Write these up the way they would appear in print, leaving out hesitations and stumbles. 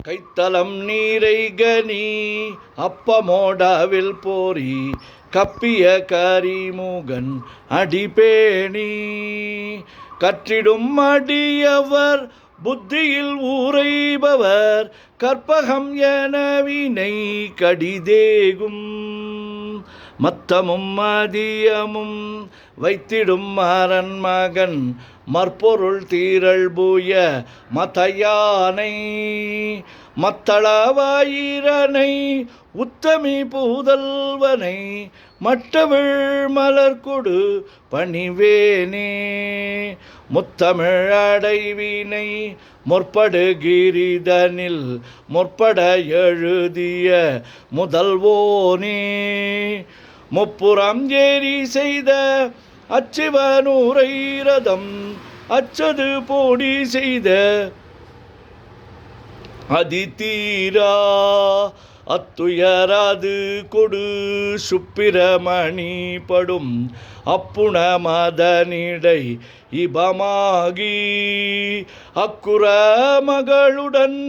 கைத்தலம் நீரை கனி அப்பமோடாவில் போரி கப்பிய கரிமுகன் அடிபேணி கற்றிடும் அடியவர் புத்தியில் ஊரைபவர் கற்பகம் எனவினை கடிதேகும் மத்தமும் மதியமும் வைத்திடும் மரன் மகன் மற்பொருள் தீரள் பூய மதையானை மத்தளவாயிரனை உத்தமி பூதல்வனை மட்டவிழ் மலர்கொடு பணிவேனே முத்தமிழ் அடைவினை முற்படுகிரிதனில் முற்பட எழுதிய முதல்வோனே முப்புறம் ஏறி செய்த அச்சிவனூரை ரதம் அச்சது போடி செய்த அதிதீரா அத்துயராது கொடு சுப்பிரமணி படும் அப்புண மதனிடை இபமாகி அக்குற மகளுடன்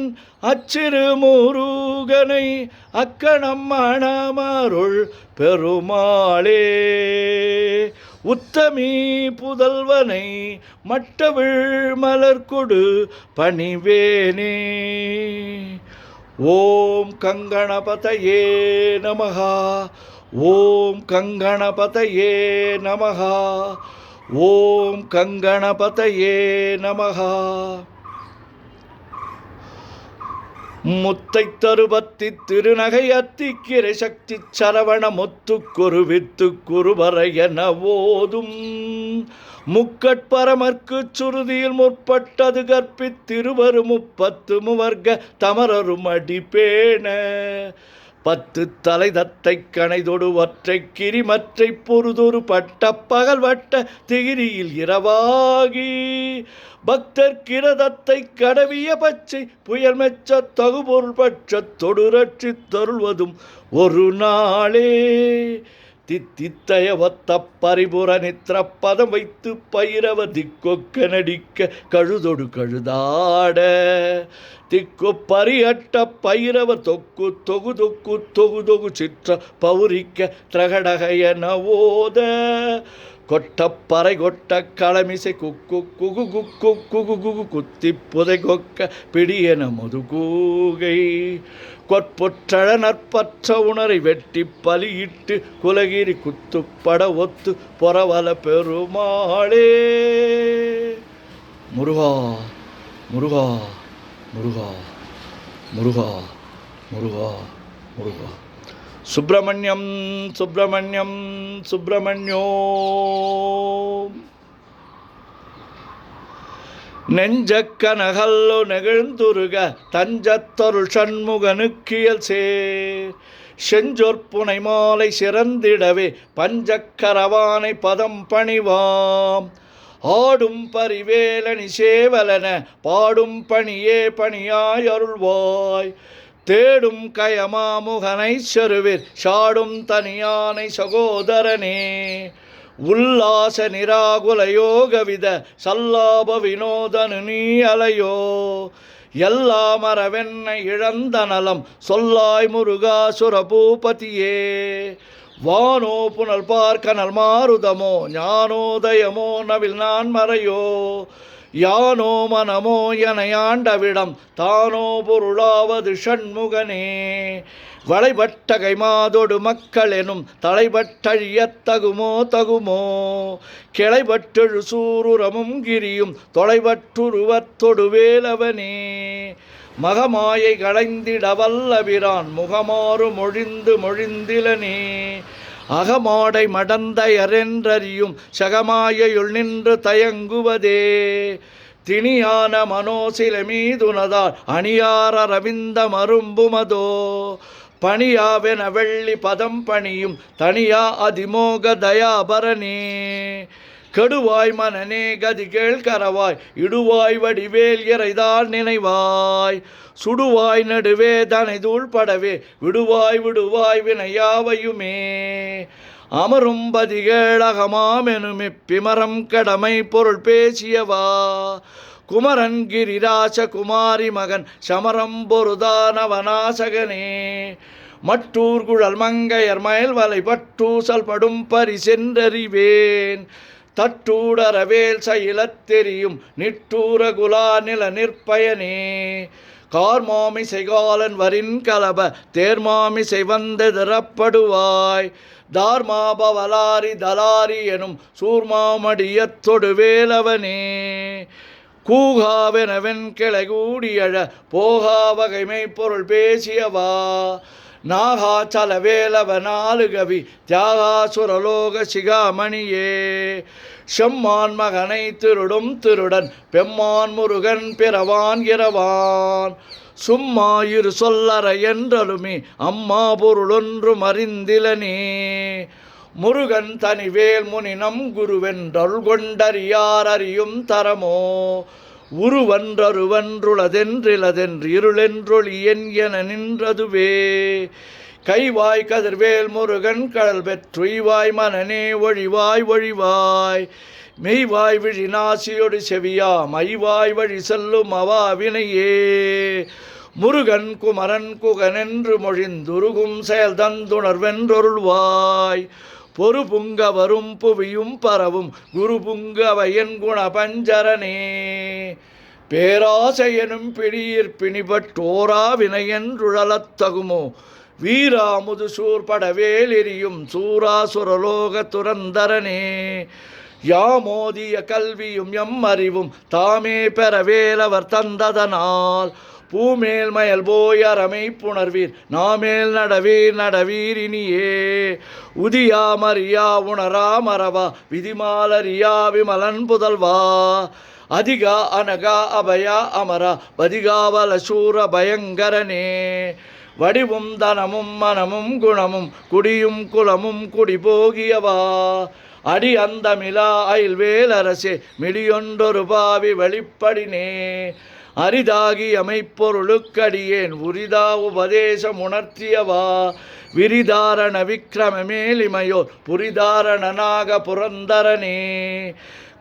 அச்சிறு முருகனை அக்கணம் மணமருள் பெருமாளே உத்தமி புதல்வனை மட்டவிழ் மலர்கொடு பணிவேனே. ஓம் கங்கணபதயே நமஹ. ஓம் கங்கணபதயே நமஹ. ஓம் கங்கணபதயே நமஹ. முத்தை தருபத்தி திருநகை அத்திக்கிரை சக்தி சரவண முத்து குருவித்து குருவரையன ஓதும் முக்கட்பரமர்க்கு சுருதியில் முற்பட்டது கற்பித்திருவரு முப்பத்து முவர்க்க தமரரும் அடிப்பேன பத்து தலை தத்தை கணைதொடு ஒற்றை கிரிமற்றை பொறுதொரு பட்ட பகல் வட்ட திகிரியில் இரவாகி பக்தர் கிரதத்தை கடவிய பச்சை புயல் மெச்ச தகுபொருள் பட்ச தொடுரட்சி தருள்வதும் ஒரு நாளே தித்தித்தய ஒத்த பரிபுர நித்திர பதம் வைத்து பயிரவ திக்கொக்க நடிக்க கழுதொடு கழுதாட திக்கு பரியட்ட பைரவ தொக்கு தொகு தொக்கு தொகு தொகு சிற்ற பௌரிக்க திரகடகையன ஓத கொட்டப்பறை கொட்ட களமிசை குக்கு குகு குக்கு குகு குகு குத்தி புதை கொக்க பிடியன முதுகூகை கொற்பொற்றழ நற்பற்ற உணரை வெட்டி பலியிட்டு குலகிரி குத்துப்பட ஒத்து பொறவல பெருமாளே. முருகா முருகா முருகா முருகா முருகா முருகா. சுப்பிரமணியம் சுப்பிரமணியம் சுப்பிரமணியோ. நெஞ்சக்கனகல்லோ நெகிழ்ந்துருக தஞ்சத்தொருள் சண்முகனுக்கியல் செஞ்சொற்புனை மாலை சிறந்திடவே பஞ்சக்கரவானை பதம் பணிவாம் ஆடும் பரிவேலனி சேவலன பாடும் பணியே பணியாய் அருள்வாய் தேடும் கயமாமுகனை செருவிர் சாடும் தனியானை சகோதரனே உல்லாச நிராகுல யோகவித சல்லாப வினோதனு நீ அலையோ எல்லா மரவென்னை இழந்த நலம் சொல்லாய் முருகாசுர பூபதியே வானோ புனல் பார்க்கனல் மாருதமோ ஞானோதயமோ நவில் நான் மறையோ யானோ மனமோ எனையாண்டவிடம் தானோ பொருளாவது ஷண்முகனே வளைபட்ட கைமாதொடு மக்கள் எனும் தலைபட்டழியத்தகுமோ தகுமோ கிளைபட்டெழு சூருரமும் கிரியும் தொலைபட்டுருவத்தொடு வேலவனே மகமாயை களைந்திட வல்லபிரான் முகமாறு மொழிந்து மொழிந்திலனே அகமாடை மடந்தையரென்றறியும் சகமாயுள் நின்று தயங்குவதே திணியான மனோசில மீதுனதால் அணியார ரவிந்த மரும்புமதோ பணியாவென வெள்ளி பதம் பணியும் தனியா அதிமோக தயாபரணே கெடுவாய் மனநே கதி கேள்கரவாய் இடுவாய் வடிவேல் இறைதான் நினைவாய் சுடுவாய் நடுவே தனை தூள்படவே விடுவாய் விடுவாய் வினையாவையுமே அமரும் பதிகேளகமாமெனும் இப்பிமரம் கடமை பொருள் பேசியவா குமரன் கிரிராச குமாரி மகன் சமரம்பொருதானவனாசகனே மட்டூர் குழல் மங்கையர் மயல்வலை பட்டூசல் படும் பரிசென்றறிவேன் தட்டூடரவேல் சயிலத் தெரியும் நிட்டூர குலா நில நிற்பயனே கார்மாமிசை காலன் வரின் கலப தேர்மாமிசை வந்தெதிரப்படுவாய் தார்மாபவலாரி தலாரி எனும் சூர்மாமடியத்தொடு வேலவனே கூகாவெனவென் கிளை கூடியழ போகா வகைமை பொருள் பேசியவா நாகாச்சல வேலவ நாலுகவி தியாகாசுரலோக சிகாமணியே செம்மான் மகனை திருடும் திருடன் பெம்மான் முருகன் பிறவான் இரவான் சும்மா இரு சொல்லற என்றலுமே அம்மா பொருளொன்றும் அறிந்திலனே முருகன் தனிவேல் முனினம் குருவென்றொல் கொண்டறியார் அறியும் தரமோ உருவன்றருவன்றுளதென்றிலதென்று இருளென்றொளியன் என நின்றதுவே கைவாய் கதிர்வேல் முருகன் கடல் பெற்றுய்வாய் மனநே ஒழிவாய் ஒழிவாய் மெய்வாய் விழி நாசியொடு செவியா மைவாய் வழி செல்லும் அவாவினையே முருகன் குமரன் குகனென்று மொழிந்துருகும் செயல் தந்துணர்வென்றொருள்வாய் பொறு புங்க வரும் புவியும் பரவும் குரு புங்கவையன் குண பஞ்சரனே பேராசையனும் பிடியிற் பிணிபட்டோரா வினையென்றுழலத் தகுமோ வீராமுது சூர்படவேல் எரியும் சூராசுரலோக துரந்தரனே யாமோதிய கல்வியும் எம் அறிவும் தாமே பெறவேலவர் தந்ததனால் பூமேல் மயல் போயரமை புணர்வீர் நாமேல் நடவீர் நடவீர் இனியே உதியா மரியா உணரா மரவா விதிமாலரியா விமலன் புதல்வா அதிகா அனகா அபயா அமரா பதிகாவல சூர பயங்கரனே வடிவும் தனமும் மனமும் குணமும் குடியும் குலமும் குடி போகியவா அடி அந்தமிலா அயில்வேலரசே மிடியொன்றொரு பாவி வெளிப்படினே அரிதாகி அமைப்பொருளுக்கடியேன் உரிதா உபதேசம் உணர்த்தியவா விரிதாரண விக்ரமமேலிமையோர் புரிதாரணனாக புரந்தரனே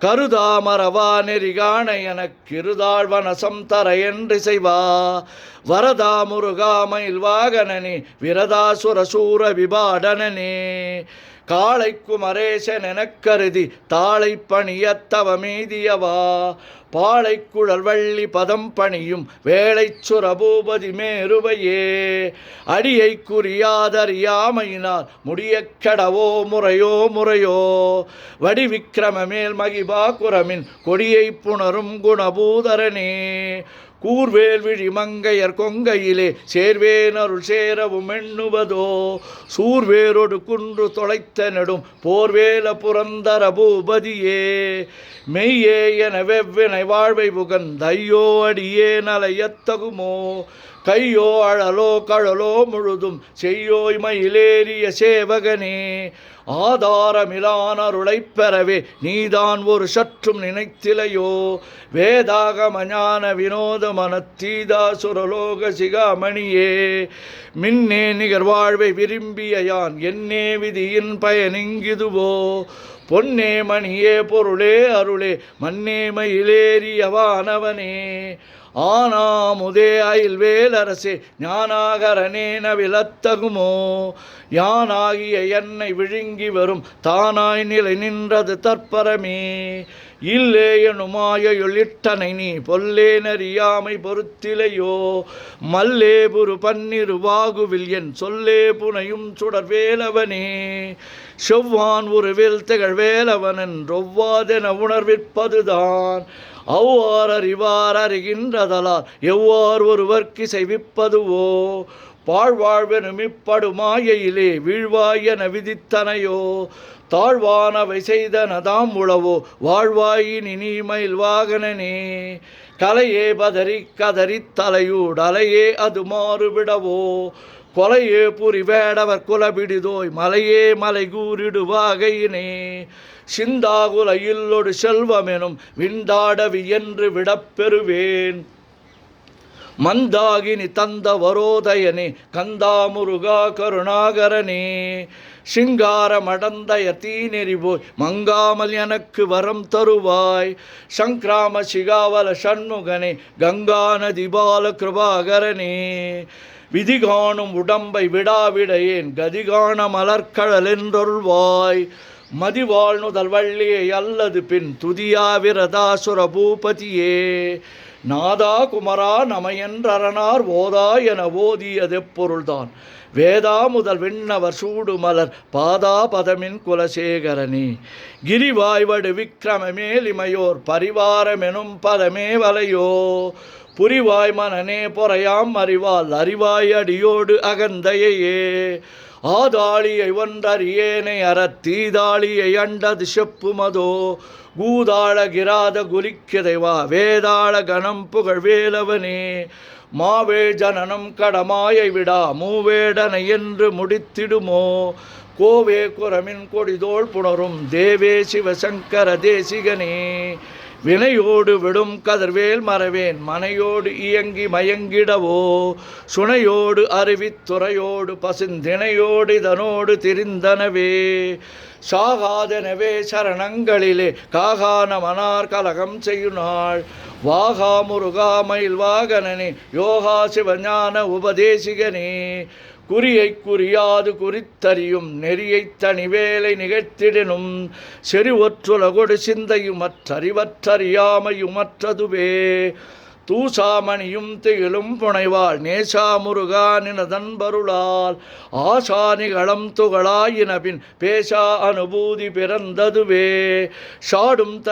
கருதாமரவா நெறிகாண எனக்கிருதாழ்வனசம் தர என்றிசைவா வரதா முருகாமயில் வாகனனே விரதாசுரசூர விபாடனனே காளை குமரேசன் எனக்கருதி தாளை பணியத்தவமீதியவா பாளை குழல் வள்ளி பதம் பணியும் வேளை சுரபூபதி மேருவையே அடியை குறியாதறியாமையினால் முடிய கடவோ முறையோ முறையோ வடிவிக்கிரமமேல் மகிபா குரமின் கொடியை புணரும் குணபூதரனே கூர்வேல் விழி மங்கையர் கொங்கையிலே சேர்வேனருள் சேரவும் எண்ணுவதோ சூர்வேரொடு குன்று தொலைத்த நெடும் போர்வேல புரந்தர பூபதியே மெய்யே என வெவ்வினை வாழ்வை புகந்தையோ அடியே நலையத்தகுமோ கையோ அழலோ கழலோ முழுதும் செய்யோய் மயிலேறிய சேவகனே ஆதாரமிலானருளைப் பெறவே நீதான் ஒரு சற்றும் நினைத்திலையோ வேதாகம ஞான வினோத மனத்தீதாசுரலோக சிகாமணியே மின்னே நிகர் வாழ்வை விரும்பிய யான் என்னே விதியின் பயனிங்கிதுவோ பொன்னே மணியே பொருளே அருளே மன்னே மயிலேறியவானவனே ஆனாமுதே அயில்வேலரசே ஞானாகரனே நவிலத்தகுமோ யானாகிய என்னை விழுங்கி வரும் தானாய் நிலை நின்றது தற்பரமே இல்லே எனுமாயுளிட்டனை நீ பொல்லே நறியாமை பொறுத்திலையோ மல்லே புரு பன்னிரு வாகுவில் என் சொல்லே புனையும் சுடர் வேலவனே செவ்வான் உருவில் திகழ் வேலவனன் ரொவ்வாதென உணர்விற்பதுதான் அவ்வாறு அறிவார் அறிகின்றதலால் எவ்வாறு ஒருவர்க்கு செய்விப்பதுவோ பாழ்வாழ்வெனுமிப்படுமாயிலே வீழ்வாய் என விதித்தனையோ தாழ்வானவை செய்தனதாம் உளவோ வாழ்வாயினி நீமயில் வாகனனே கலையே பதறி கதறி தலையூடலையே அது மாறுவிடவோ கொலையே புரி வேடவர் குலபிடிதோய் மலையே மலை கூறிடுவாகையினே சிந்தாகுல இல்லொடு செல்வமெனும் விண்டாடவி என்று விடப்பெறுவேன் மந்தாகினி தந்த வரோதயனே கந்தா முருகா கருணாகரனே சிங்கார மடந்தய தீநெறிபோய் மங்காமல் எனக்கு வரம் தருவாய் சங்கிராம சிகாவல சண்முகனே கங்கா நதி பால கிருபாகரனே விதிகாணும் உடம்பை விடாவிடையேன் கதிகான மலர்கழல் என்றொருள்வாய் மதிவாழ்நுதல் வள்ளியை அல்லது பின் துதியாவிரதாசுர பூபதியே நாதா குமரா நமையன்றரணார் ஓதா என ஓதியதெப்பொருள்தான் வேதா முதல் விண்ணவர் சூடு மலர் பாதா பதமின் குலசேகரனே கிரிவாய்வடு விக்கிரமமேலிமையோர் பரிவாரமெனும் பதமே வலையோ புரிவாய் மனநே பொறையாம் அறிவால் அறிவாய் அடியோடு அகந்தையே ஆதாளியை ஒன்றறியேனை அறத்தீதாளியை அண்டது செப்புமதோ கூதாள கிராத குலிக்கதைவா வேதாள கணம் புகழ் வேலவனே மாவே ஜனனம் கடமாயை விடா மூவேடனை என்று முடித்திடுமோ கோவே குரமின் கொடிதோள் புணரும் தேவே சிவசங்கர தேசிகனே வினையோடு விடும் கதிர்வேல் மறவேன் மனையோடு இயங்கி மயங்கிடவோ சுனையோடு அருவித்துறையோடு பசுந்தினையோடு இதனோடு திரிந்தனவே சாகாதனவே சரணங்களிலே காகான மனார் கலகம் செய்யுநாள் வாகா முருகா மயில் வாகனனே யோகா சிவஞான உபதேசிகனே குறியை குறியாது குறித்தறியும் நெறியைத் தனிவேலை நிகழ்த்திடனும் செறிவொற்றுலகொடு சிந்தையுமற்றறிவற்றறியாமையுமற்றதுவே தூசாமணியும் திகிலும் புனைவாள் நேசா முருகா நினதன்பருளால் ஆசானிகளம் துகளாயினபின் பேசா அனுபூதி பிறந்ததுவே சாடும்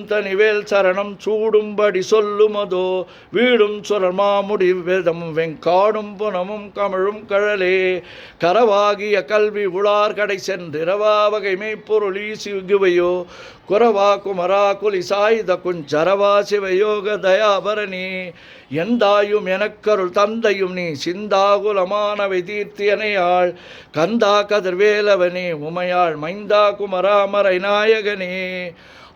தனிவேல் சரணம் சூடும்படி சொல்லுமதோ வீடும் சுரமாமுடி வேதமும் வெங்காடும் புனமும் கமிழும் கழலே கரவாகிய கல்வி உளார் கடை சென்றிரவா வகைமை பொருளி சிகுவையோ குரவா குமரா குலிசாயுத குஞ்சரவா சிவயோக தயாபரணி எந்தாயும் எனக்கருள் தந்தையும் நீ சிந்தாகுலமானவை தீர்த்தியனையாள் கந்தா கதிர்வேலவனே உமையாள் மைந்தா குமராமரை நாயகனே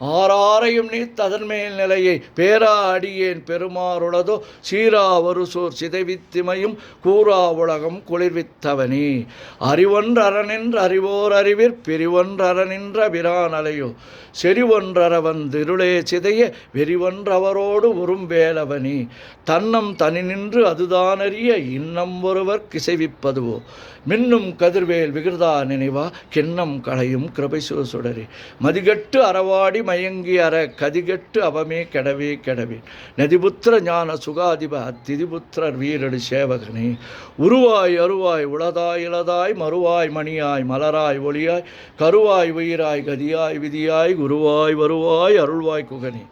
ஆறாரையும் நீ ததன்மேல் நிலையை பேரா அடியேன் பெருமாறுளதோ சீராவரு சோர் சிதைவித்திமையும் கூறா உலகம் குளிர்வித்தவனே அறிவொன்றறனின்ற அறிவோர் அறிவிற் பிரிவொன்றறனின்ற பிரானலையோ செறிவொன்றரவந்திருளே சிதைய வெறிவொன்றவரோடு உறும்பேலவனே தன்னம் தனி நின்று அதுதானறிய இன்னம் ஒருவர் கிசைவிப்பதுவோ மின்னும் கதிர்வேல் விகிருதா நினைவா கிண்ணம் களையும் கிருபை சுடரே மதிகட்டு அறவாடி மயங்கி அற கதிகட்டு அவமே கெடவே கெடவேன் நதிபுத்திர ஞான சுகாதிப திதிபுத்திரர் வீரடு சேவகனே உருவாய் அருவாய் உளதாய் இளதாய் மறுவாய் மணியாய் மலராய் ஒளியாய் கருவாய் உயிராய் கதியாய் விதியாய் குருவாய் வருவாய் அருள்வாய் குகனே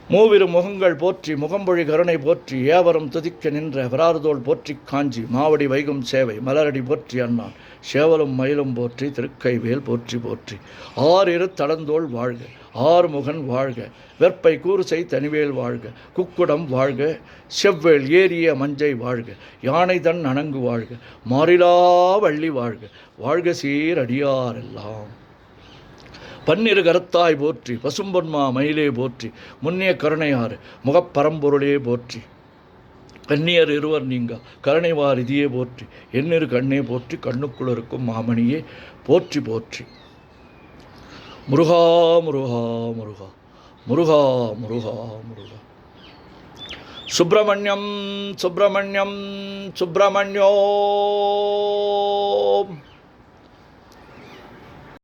மூவிரு முகங்கள் போற்றி முகம்பொழி கருணை போற்றி ஏவரும் துதிக்க நின்ற விராறுதோள் போற்றி காஞ்சி மாவடி வைகும் சேவை மலரடி போற்றி அண்ணான் சேவலும் மயிலும் போற்றி திருக்கைவேல் போற்றி போற்றி ஆறிரு தடந்தோள் வாழ்க ஆறுமுகன் வாழ்க வெற்பை கூறுசை தனிவேல் வாழ்க குக்குடம் வாழ்க செவ்வேள் ஏறிய மஞ்சை வாழ்க யானை தன் அணங்கு வாழ்க மாறிலா வள்ளி வாழ்க வாழ்க சீர் அடியாரெல்லாம் பன்னிரு கரத்தாய் போற்றி பசும்பொன்மா மயிலே போற்றி முன்னிய கருணையாறு முகப்பரம்பொருளே போற்றி கன்னியர் இருவர் நீங்க கருணைவார் இதியே போற்றி எண்ணிரு கண்ணே போற்றி கண்ணுக்குள் இருக்கும் மாமணியே போற்றி போற்றி முருகா முருகா முருகா முருகா முருகா முருகா சுப்பிரமணியம் சுப்பிரமணியம் சுப்பிரமணியோ